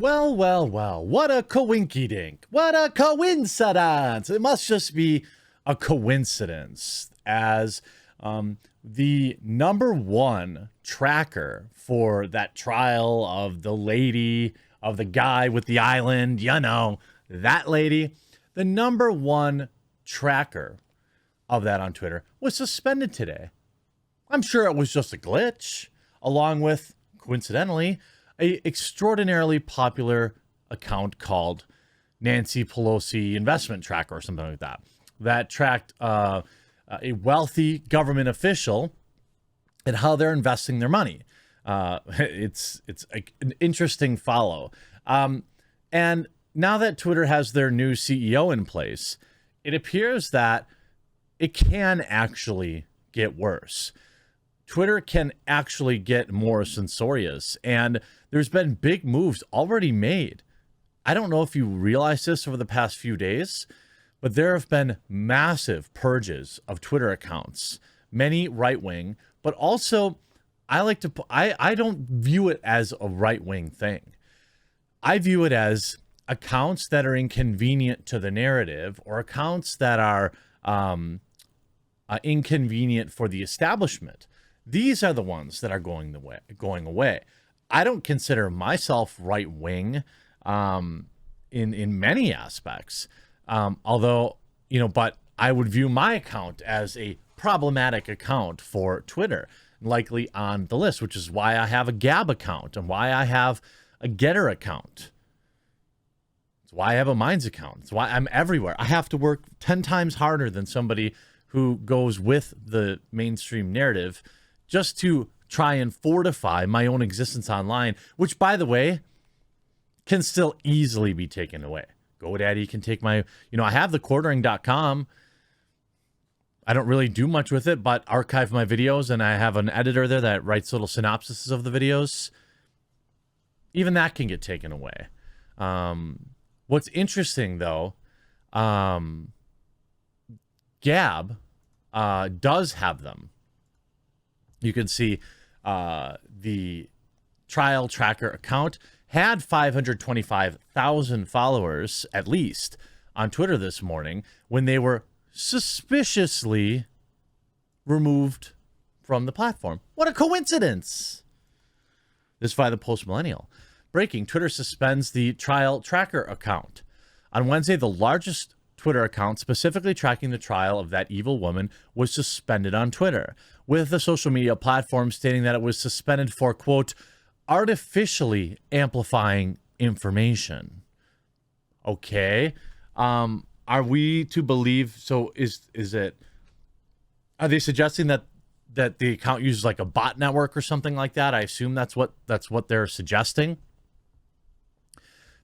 Well, well, well, what a coinky-dink. What a coincidence. It must just be a coincidence as the number one tracker for that trial of the lady, of the guy with the island, you know, that lady, the number one tracker of that on Twitter was suspended today. I'm sure it was just a glitch, along with, coincidentally, a extraordinarily popular account called Nancy Pelosi Investment Tracker or something like that, that tracked a wealthy government official and how they're investing their money. It's an interesting follow. And now that Twitter has their new CEO in place, it appears that it can actually get worse. Twitter can actually get more censorious, and there's been big moves already made. I don't know if you realize this over the past few days, but there have been massive purges of Twitter accounts, many right-wing, but also I don't view it as a right-wing thing. I view it as accounts that are inconvenient to the narrative or accounts that are inconvenient for the establishment. These are the ones that are going away. I don't consider myself right-wing in many aspects, although, you know, but I would view my account as a problematic account for Twitter, likely on the list, which is why I have a Gab account and why I have a Getter account. It's why I have a Minds account. It's why I'm everywhere. I have to work 10 times harder than somebody who goes with the mainstream narrative just to try and fortify my own existence online, which, by the way, can still easily be taken away. GoDaddy can take my, I have the quartering.com. I don't really do much with it, but archive my videos, and I have an editor there that writes little synopsises of the videos. Even that can get taken away. What's interesting, though, Gab does have them. You can see the trial tracker account had 525,000 followers, at least, on Twitter this morning when they were suspiciously removed from the platform. What a coincidence! This via the Post Millennial. Breaking, Twitter suspends the trial tracker account. On Wednesday, the largest Twitter account specifically tracking the trial of that evil woman was suspended on Twitter, with the social media platform stating that it was suspended for, quote, artificially amplifying information. Okay. Are we to believe, so are they suggesting that the account uses like a bot network or something like that? I assume that's what they're suggesting.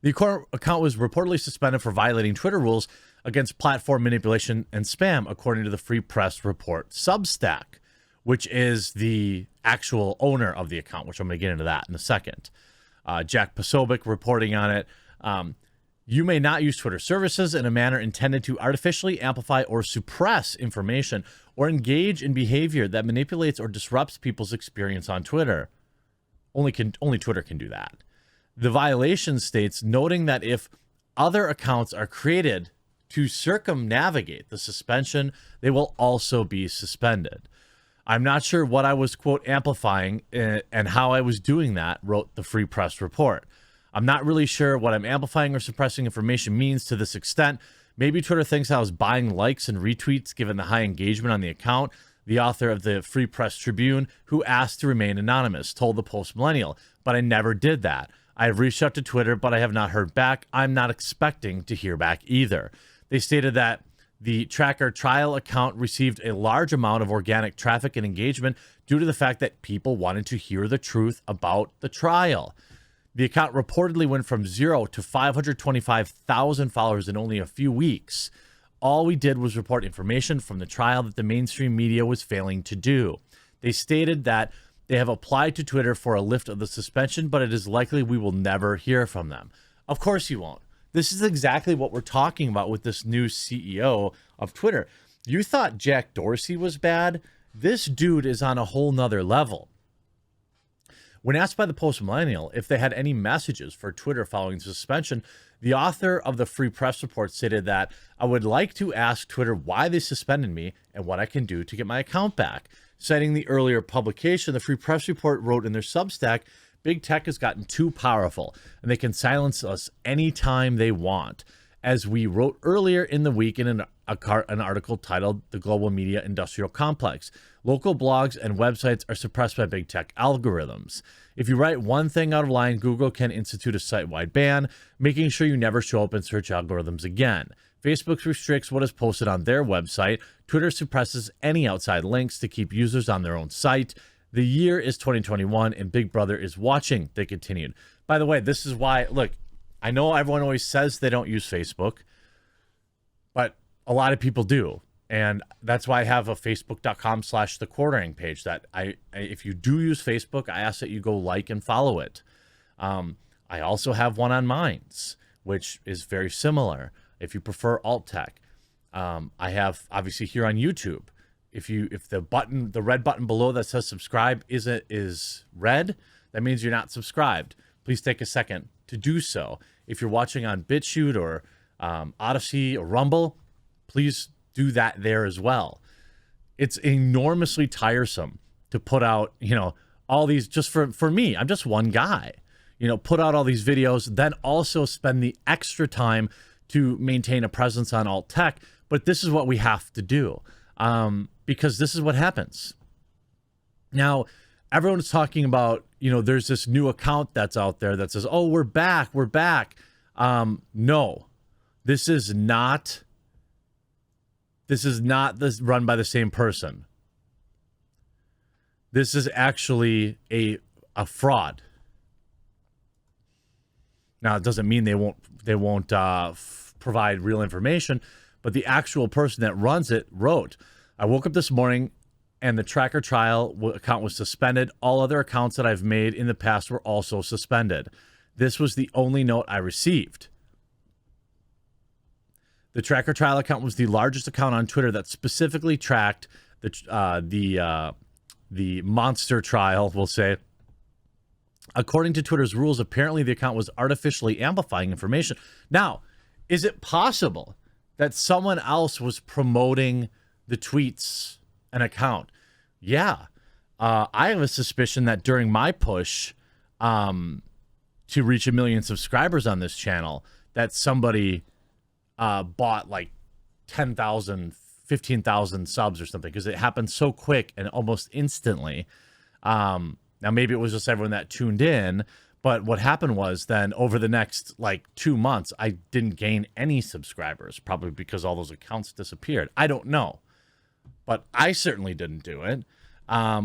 The account was reportedly suspended for violating Twitter rules against platform manipulation and spam, according to the Free Press report Substack, which is the actual owner of the account, which I'm going to get into that in a second. Jack Posobiec reporting on it. You may not use Twitter services in a manner intended to artificially amplify or suppress information or engage in behavior that manipulates or disrupts people's experience on Twitter. Only Twitter can do that. The violation states, noting that if other accounts are created to circumnavigate the suspension, they will also be suspended. I'm not sure what I was, quote, amplifying and how I was doing that, wrote the Free Press report. I'm not really sure what I'm amplifying or suppressing information means to this extent. Maybe Twitter thinks I was buying likes and retweets given the high engagement on the account. The author of the Free Press Tribune, who asked to remain anonymous, told the Post Millennial, but I never did that. I have reached out to Twitter, but I have not heard back. I'm not expecting to hear back either. They stated that the tracker trial account received a large amount of organic traffic and engagement due to the fact that people wanted to hear the truth about the trial. The account reportedly went from 0 to 525,000 followers in only a few weeks. All we did was report information from the trial that the mainstream media was failing to do. They stated that they have applied to Twitter for a lift of the suspension, but it is likely we will never hear from them. Of course you won't. This is exactly what we're talking about with this new CEO of Twitter. You thought Jack Dorsey was bad? This dude is on a whole nother level. When asked by the Post Millennial if they had any messages for Twitter following the suspension, the author of the Free Press Report stated that I would like to ask Twitter why they suspended me and what I can do to get my account back. Citing the earlier publication, the Free Press Report wrote in their Substack, Big Tech has gotten too powerful and they can silence us anytime they want. As we wrote earlier in the week in an article titled The Global Media Industrial Complex, local blogs and websites are suppressed by big tech algorithms. If you write one thing out of line, Google can institute a site-wide ban, making sure you never show up in search algorithms again. Facebook restricts what is posted on their website. Twitter suppresses any outside links to keep users on their own site. The year is 2021 and Big Brother is watching, they continued. By the way, this is why, look, I know everyone always says they don't use Facebook, but a lot of people do. And that's why I have a facebook.com/the quartering page that if you do use Facebook, I ask that you go like and follow it. I also have one on Minds, which is very similar if you prefer alt tech. I have obviously here on YouTube. If the red button below that says subscribe is red, that means you're not subscribed. Please take a second to do so. If you're watching on BitChute or Odyssey or Rumble, please do that there as well. It's enormously tiresome to put out, all these just for me. I'm just one guy, put out all these videos, then also spend the extra time to maintain a presence on alt tech. But this is what we have to do because this is what happens. Now, everyone's talking about, there's this new account that's out there that says, oh, we're back. No, this is not run by the same person. This is actually a fraud. Now, it doesn't mean they won't provide real information, but the actual person that runs it wrote, I woke up this morning and the tracker trial account was suspended. All other accounts that I've made in the past were also suspended. This was the only note I received. The tracker trial account was the largest account on Twitter that specifically tracked the monster trial, we'll say. According to Twitter's rules, apparently the account was artificially amplifying information. Now, is it possible that someone else was promoting the tweets an account? Yeah. I have a suspicion that during my push to reach 1 million subscribers on this channel, that somebody bought like 10,000, 15,000 subs or something, because it happened so quick and almost instantly. Now, maybe it was just everyone that tuned in, but what happened was then over the next 2 months, I didn't gain any subscribers, probably because all those accounts disappeared. I don't know, but I certainly didn't do it.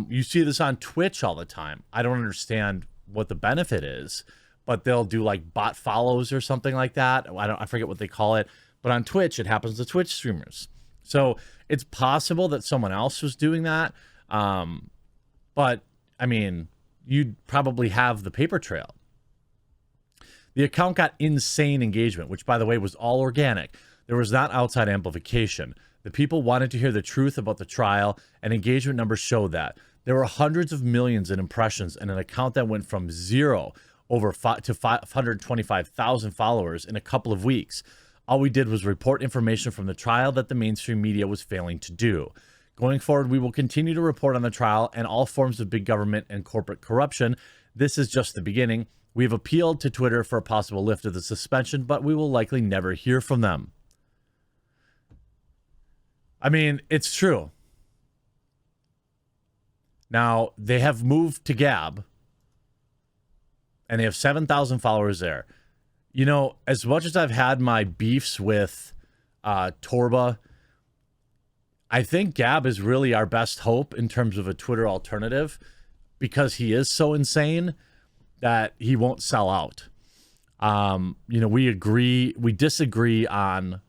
You see this on Twitch all the time. I don't understand what the benefit is, but they'll do bot follows or something like that. I forget what they call it, but on Twitch, it happens to Twitch streamers. So it's possible that someone else was doing that. But I mean, you'd probably have the paper trail. The account got insane engagement, which, by the way, was all organic. There was not outside amplification. The people wanted to hear the truth about the trial, and engagement numbers showed that. There were hundreds of millions in impressions and an account that went from zero to 525,000 followers in a couple of weeks. All we did was report information from the trial that the mainstream media was failing to do. Going forward, we will continue to report on the trial and all forms of big government and corporate corruption. This is just the beginning. We have appealed to Twitter for a possible lift of the suspension, but we will likely never hear from them. I mean, it's true. Now, they have moved to Gab, and they have 7,000 followers there. As much as I've had my beefs with Torba, I think Gab is really our best hope in terms of a Twitter alternative, because he is so insane that he won't sell out. We disagree on,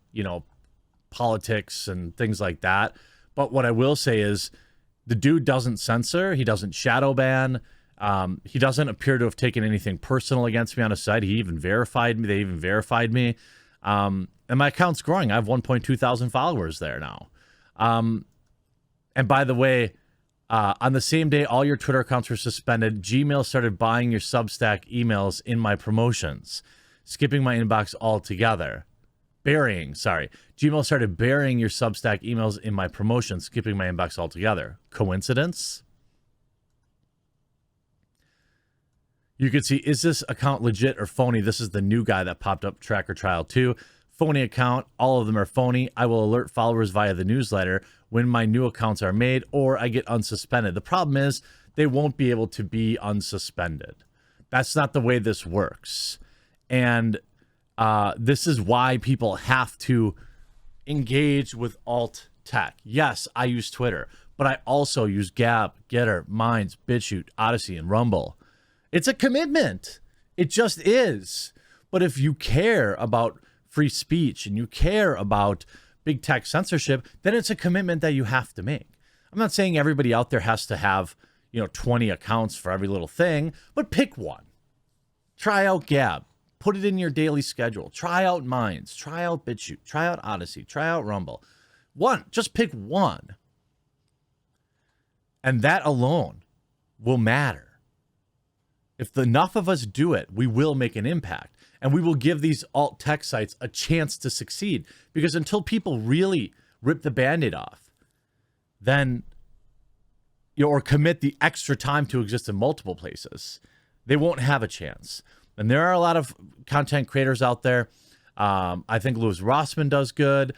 politics and things like that. But what I will say is the dude doesn't censor. He doesn't shadow ban. He doesn't appear to have taken anything personal against me on his site. He even verified me. They even verified me. And my account's growing. I have 1.2 thousand followers there now. And by the way, On the same day all your Twitter accounts were suspended, Gmail started buying your Substack emails in my promotions, skipping my inbox altogether. Gmail started burying your Substack emails in my promotions, skipping my inbox altogether. Coincidence? You can see, is this account legit or phony? This is the new guy that popped up, Tracker Trial 2. Phony account. All of them are phony. I will alert followers via the newsletter when my new accounts are made or I get unsuspended. The problem is they won't be able to be unsuspended. That's not the way this works. And this is why people have to engage with alt tech. Yes, I use Twitter, but I also use Gab, Getter, Minds, BitChute, Odyssey, and Rumble. It's a commitment. It just is. But if you care about free speech and you care about big tech censorship, then it's a commitment that you have to make. I'm not saying everybody out there has to have, 20 accounts for every little thing, but pick one. Try out Gab. Put it in your daily schedule. Try out Minds. Try out BitChute. Try out Odyssey. Try out Rumble. One. Just pick one. And that alone will matter. If enough of us do it, we will make an impact. And we will give these alt tech sites a chance to succeed. Because until people really rip the Band-Aid off, then, or commit the extra time to exist in multiple places, they won't have a chance. And there are a lot of content creators out there. I think Louis Rossman does good.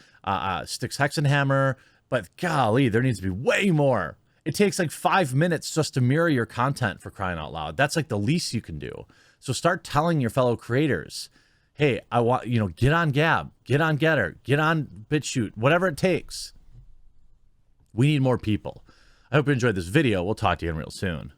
Styx Hexenhammer. But golly, there needs to be way more. It takes like 5 minutes just to mirror your content, for crying out loud. That's like the least you can do. So start telling your fellow creators, hey, I want, get on Gab, get on Getter, get on BitChute, whatever it takes. We need more people. I hope you enjoyed this video. We'll talk to you again real soon.